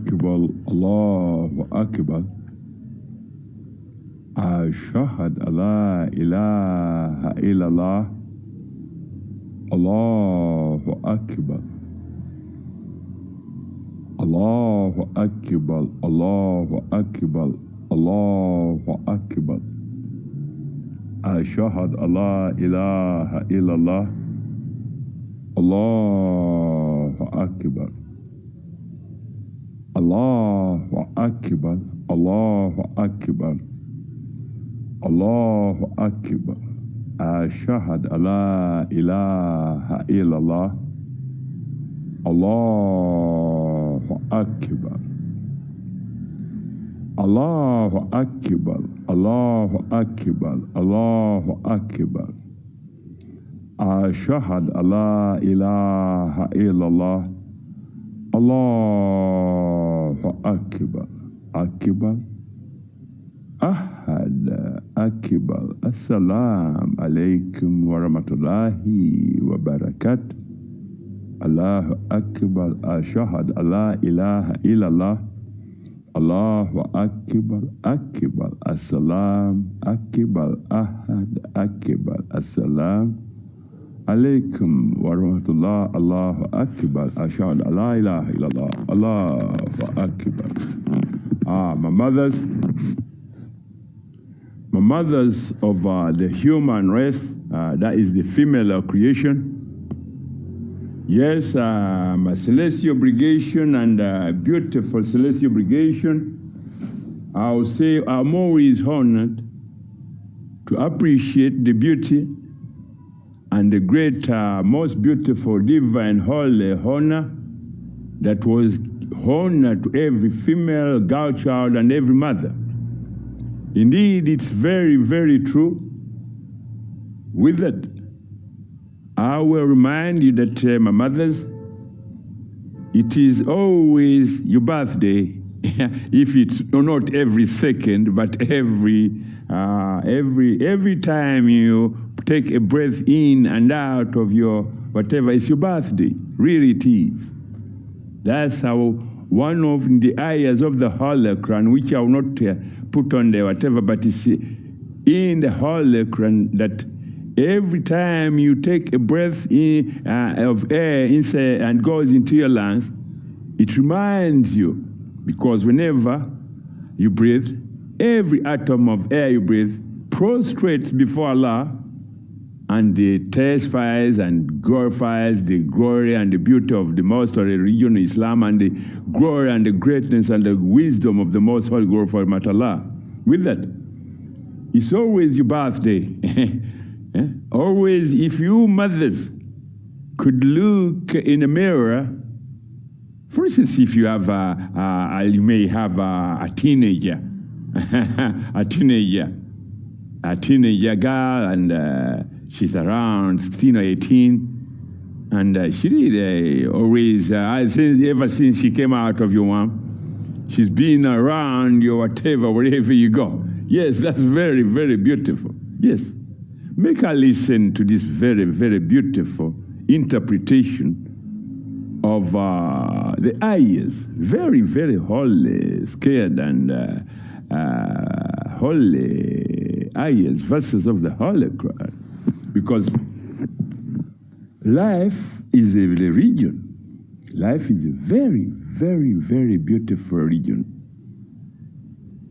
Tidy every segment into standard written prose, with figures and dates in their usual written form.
أكبر الله أكبر أشهد أن لا إله إلا الله الله أكبر الله أكبر الله أكبر الله أكبر أشهد أن لا إله إلا الله الله أكبر الله أكبر الله أكبر الله أكبر أشهد أن لا إله إلا الله الله أكبر الله أكبر الله أكبر الله أكبر أشهد أن لا إله إلا الله الله أكبر أكبر أحد أكبر السلام عليكم ورحمة الله وبركاته الله أكبر أشهد أن لا إله إلا الله الله أكبر أكبر السلام أكبر أحد أكبر السلام عليكم ورحمة الله الله أكبر أشهد أن لا إله إلا الله الله أكبر my mothers of the human race, that is the female creation. Yes, my celestial obligation and beautiful celestial obligation, I will say I'm always honored to appreciate the beauty and the great, most beautiful, divine, holy honor that was honored to every female, girl child, and every mother. Indeed, it's very, very true. With that, I will remind you that, my mothers, it is always your birthday, if it's not every second, but every time you take a breath in and out of your whatever, it's your birthday. Really it is. That's how one of the ayahs of the Holy Quran, which I will not put on there, whatever, but it's in the Holy Quran that every time you take a breath in, of air inside and goes into your lungs, it reminds you, because whenever you breathe, every atom of air you breathe prostrates before Allah, and it testifies and glorifies the glory and the beauty of the most holy religion, Islam, and the glory and the greatness and the wisdom of the most holy glorified Allah. With that, it's always your birthday. Always, if you mothers could look in a mirror, for instance, if you have you may have a teenager, a teenager girl, and she's around 16 or 18, and she did always, ever since she came out of your womb, she's been around you, whatever, wherever you go. Yes, that's very, very beautiful. Yes. Make her listen to this very, very beautiful interpretation of the ayahs. Very, very holy, scared, and holy ayahs, verses of the Holy Quran. Because life is a religion. Life is a very, very, very beautiful religion.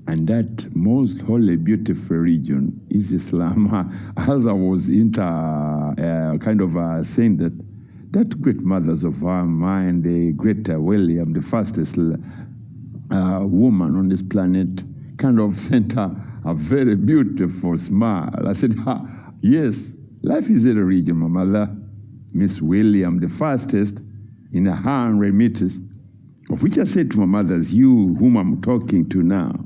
And that most holy, beautiful religion is Islam. As I was saying that great mothers of our mind, the great William, the fastest woman on this planet, kind of sent her a very beautiful smile. I said, yes, life is a religion, my mother. Miss William, the fastest in 100 meters, of which I said to my mothers, you whom I'm talking to now,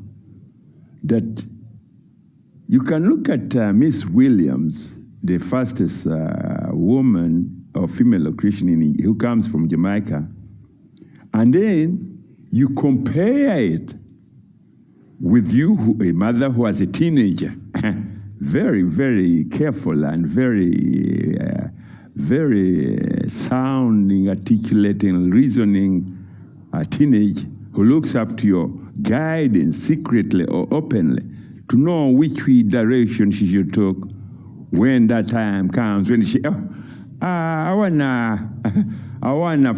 that you can look at Miss Williams, the fastest woman or female Christian who comes from Jamaica, and then you compare it with you, a mother who has a teenager, very, very careful and very, very sounding, articulating, reasoning teenage who looks up to your guidance secretly or openly to know which direction she should take when that time comes, when she, I wanna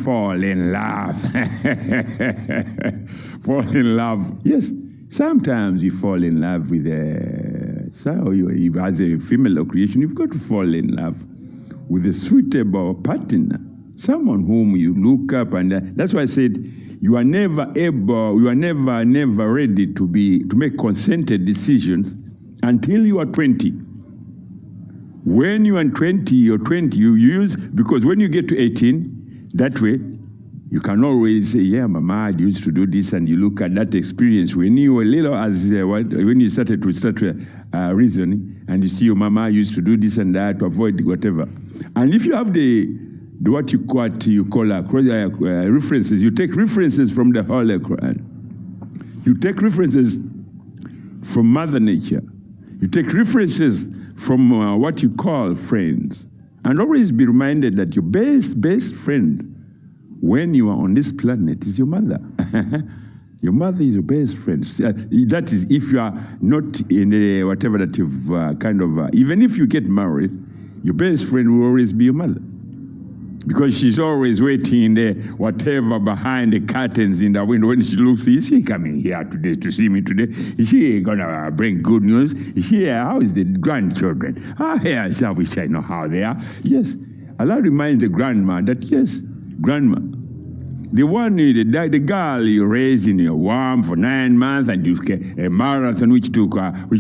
fall in love. Fall in love. Yes, sometimes you fall in love with as a female creation, you've got to fall in love with a suitable partner, someone whom you look up, and that's why I said you are never ready to make consented decisions until you are 20. When you are 20, you use, because when you get to 18, that way, you can always say, yeah, Mama, I used to do this, and you look at that experience when you were little, when you started reasoning, and you see your Mama used to do this and that to avoid whatever. And if you have what you call references, you take references from the Holy Quran. You take references from Mother Nature. You take references from what you call friends. And always be reminded that your best friend when you are on this planet is your mother. Your mother is your best friend. That is, if you are not in whatever that you've even if you get married, your best friend will always be your mother. Because she's always waiting there, whatever, behind the curtains in the window. When she looks, is she coming here today to see me today? Is she going to bring good news? Is she here? How is the grandchildren? Yes, I wish I know how they are. Yes, Allah reminds the grandma that, yes, grandma, the girl you raised in your womb for 9 months, and you a marathon which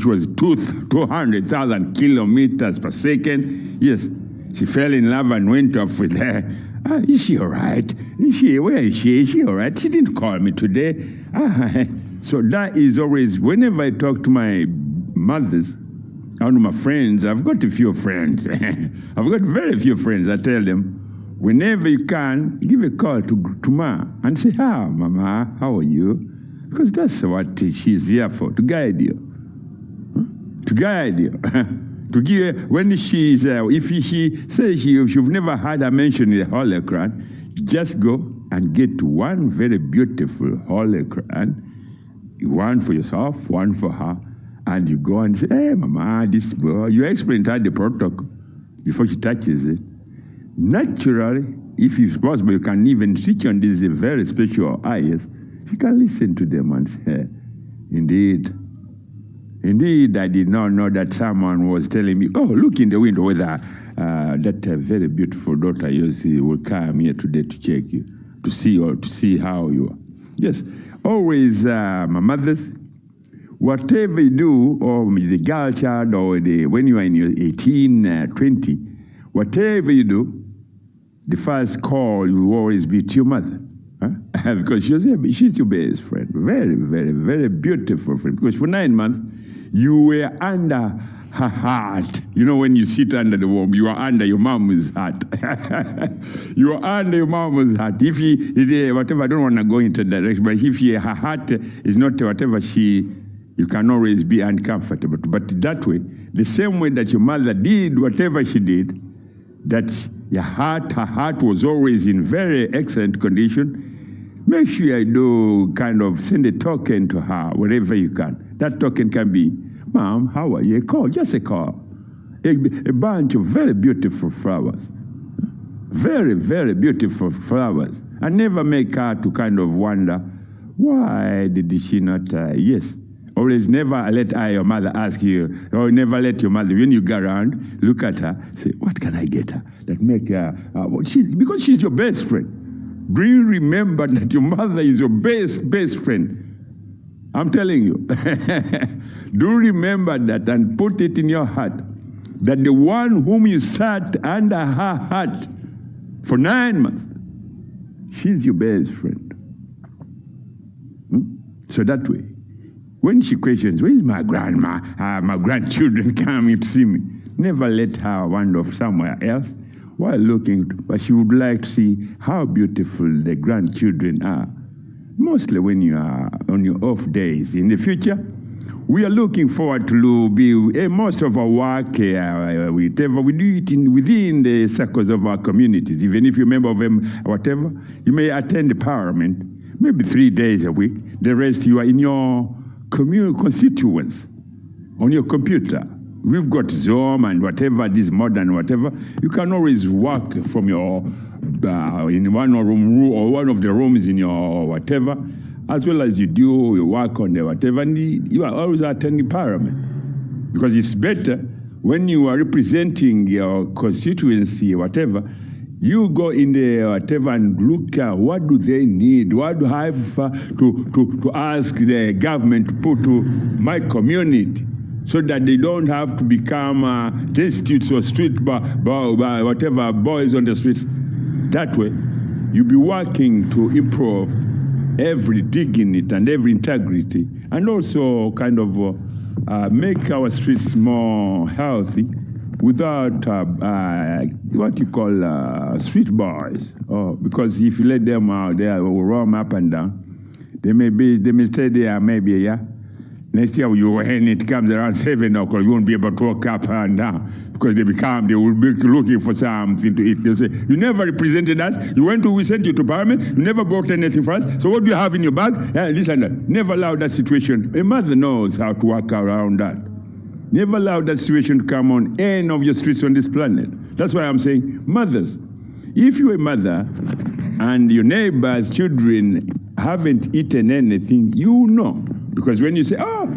was 200,000 kilometers per second. Yes. She fell in love and went off with her. Is she all right? Where is she? Is she all right? She didn't call me today. So that is always, whenever I talk to my mothers and my friends, I've got a few friends. I've got very few friends. I tell them, whenever you can, give a call to Ma and say, Mama, how are you? Because that's what she's here for, to guide you. To guide you. To give, when she's, if she says you've never heard her mention in the Holy Quran, just go and get one very beautiful Holy Quran, one for yourself, one for her, and you go and say, hey, Mama, this boy, you explain to her the protocol before she touches it. Naturally, if it's possible, you can even switch on these very special eyes. You can listen to them and say, Indeed, I did not know that someone was telling me, oh, look in the window whether that very beautiful daughter Yossi will come here today to check you, to see how you are. Yes, always, my mothers, whatever you do, or the girl child, or when you are in your 18, 20, whatever you do, the first call will always be to your mother. Because she's your best friend. Very, very, very beautiful friend. Because for 9 months, you were under her heart. You know, when you sit under the womb, you are under your mom's heart. You are under your mom's heart. If whatever, I don't want to go into that direction, but if her heart is not whatever you can always be uncomfortable. But that way, the same way that your mother did whatever she did, that her heart was always in very excellent condition. Make sure I do send a token to her wherever you can. That token can be, Mom, how are you? A call, just a call. A bunch of very beautiful flowers. Very, very beautiful flowers. And never make her to wonder, why did she not, yes. Always never let your mother ask you, or never let your mother, when you go around, look at her, say, what can I get her? That make her, because she's your best friend. Do you remember that your mother is your best friend? I'm telling you. Do remember that and put it in your heart that the one whom you sat under her heart for 9 months, she's your best friend. So that way, when she questions, where is my grandma? My grandchildren coming to see me. Never let her wander off somewhere else while looking, but she would like to see how beautiful the grandchildren are. Mostly when you are on your off days. In the future, we are looking forward to be most of our work, whatever we do it within the circles of our communities. Even if you're a member of them, whatever, you may attend the parliament, maybe 3 days a week. The rest you are in your constituents, on your computer. We've got Zoom and whatever, this modern whatever. You can always work from your, in one room or one of the rooms in your whatever, as well as you do your work on the whatever, and you are always attending Parliament. Because it's better when you are representing your constituency or whatever, you go in there whatever and look at what do they need, what do I have to ask the government to put to my community, so that they don't have to become destitutes or street whatever boys on the streets. That way, you'll be working to improve every dignity and every integrity, and also kind of make our streets more healthy without what you call street boys. Because if you let them out, they will roam up and down. They may stay there maybe a year. Next year, when it comes around 7 o'clock, you won't be able to walk up and down because they will be looking for something to eat. They say, you never represented us. We sent you to Parliament. You never bought anything for us. So what do you have in your bag? This and that. Never allow that situation. A mother knows how to work around that. Never allow that situation to come on any of your streets on this planet. That's why I'm saying, mothers, if you're a mother and your neighbor's children haven't eaten anything, you know. Because when you say, yeah,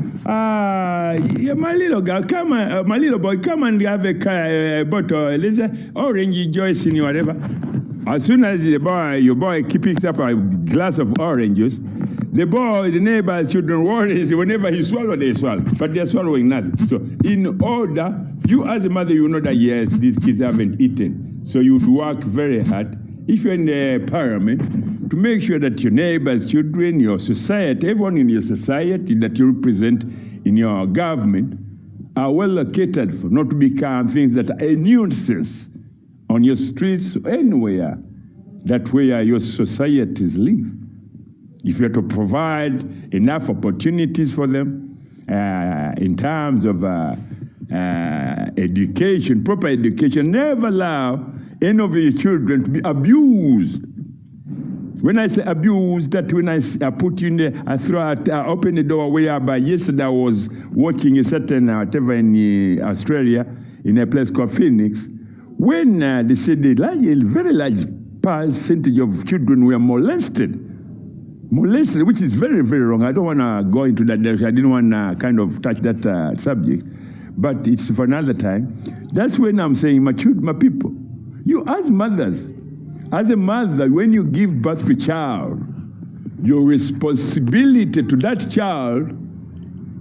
my little girl, come on, my little boy, come and have a bottle, orange juice in your whatever. As soon as your boy picks up a glass of oranges, the neighbor's children worries whenever he swallows, they swallow. But they're swallowing nothing. So in order, you as a mother, you know that, yes, these kids haven't eaten. So you would work very hard, if you're in the Parliament, to make sure that your neighbors, children, your society, everyone in your society that you represent in your government are well catered for, not to become things that are a nuisance on your streets or anywhere that where your societies live. If you are to provide enough opportunities for them in terms of education, proper education, never allow any of your children to be abused. When I say abused, that when I put you in there, I open the door whereby yesterday I was watching a certain whatever in Australia, in a place called Phoenix, when they said a very large percentage of children were molested, which is very, very wrong. I don't want to go into that direction. I didn't want to kind of touch that subject, but it's for another time. That's when I'm saying, my people, you as mothers, as a mother, when you give birth to a child, your responsibility to that child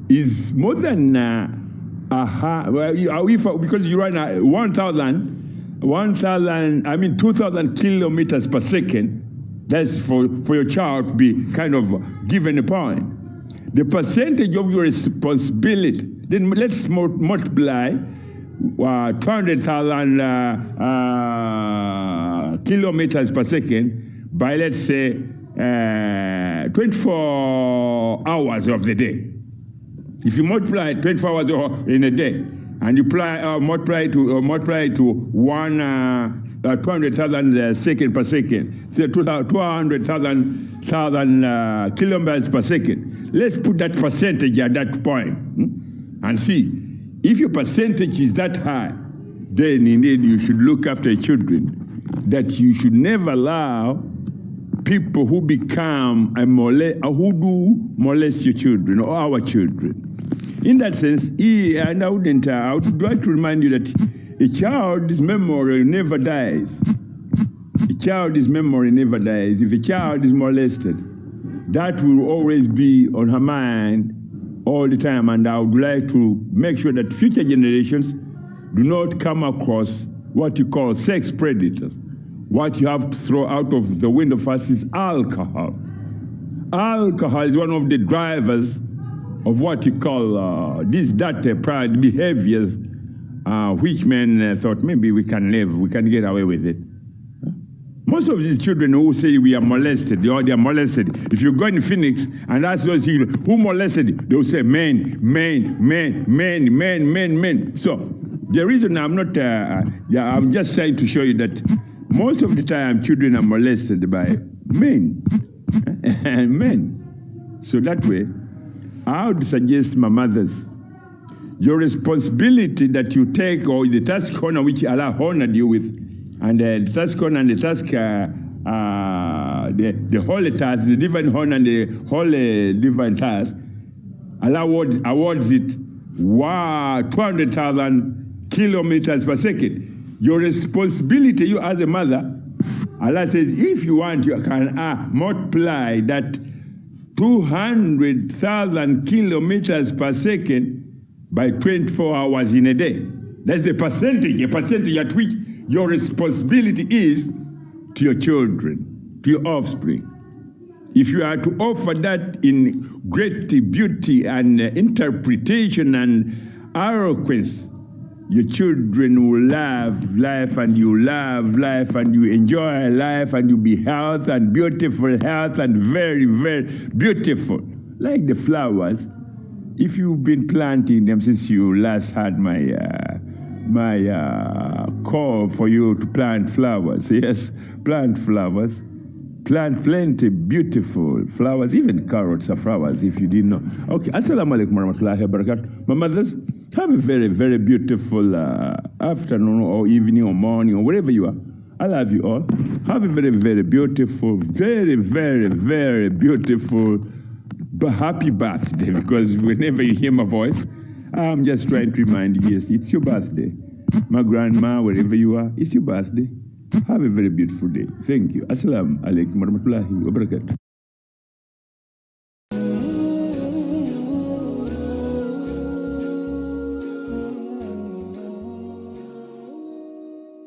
is more than because you run 2,000 kilometers per second. That's for your child to be kind of given a point. The percentage of your responsibility, then let's multiply 200,000 kilometers per second by, let's say, 24 hours of the day. If you multiply 24 hours in a day and you multiply to 200,000 seconds per second, 200,000 kilometers per second. Let's put that percentage at that point and see. If your percentage is that high, then indeed you should look after your children. That you should never allow people who become who do molest your children or our children. In that sense, and I would like to remind you that a child's memory never dies. A child's memory never dies. If a child is molested, that will always be on her mind all the time, and I would like to make sure that future generations do not come across what you call sex predators. What you have to throw out of the window first is alcohol. Alcohol is one of the drivers of what you call these dirty pride behaviors, which men thought maybe we can get away with it. Most of these children who say we are molested, they are molested. If you go in Phoenix and ask those children who molested you, they will say men. So the reason I'm not, I'm just trying to show you that most of the time children are molested by men. Men. So that way, I would suggest my mothers, your responsibility that you take, or the task honor which Allah honored you with, and the task honor and the task, the holy task, the divine honor and the holy divine task, Allah awards it 200,000 kilometers per second. Your responsibility, you as a mother, Allah says, if you want, you can multiply that 200,000 kilometers per second by 24 hours in a day. That's the percentage at which your responsibility is to your children, to your offspring. If you are to offer that in great beauty and interpretation and eloquence, your children will love life, and you love life, and you enjoy life, and you be health and beautiful health and very, very beautiful. Like the flowers, if you've been planting them since you last had my call for you to plant flowers. Yes, plant flowers. Plant plenty beautiful flowers, even carrots are flowers, if you didn't know. Okay, assalamu alaikum warahmatullahi wabarakatuh. My mothers, have a very, very beautiful afternoon or evening or morning or wherever you are. I love you all. Have a very, very beautiful, very, very, very beautiful happy birthday, because whenever you hear my voice, I'm just trying to remind you, yes, it's your birthday. My grandma, wherever you are, it's your birthday. Have a very beautiful day. Thank you. Assalamu alaikum warahmatullahi wabarakatuh.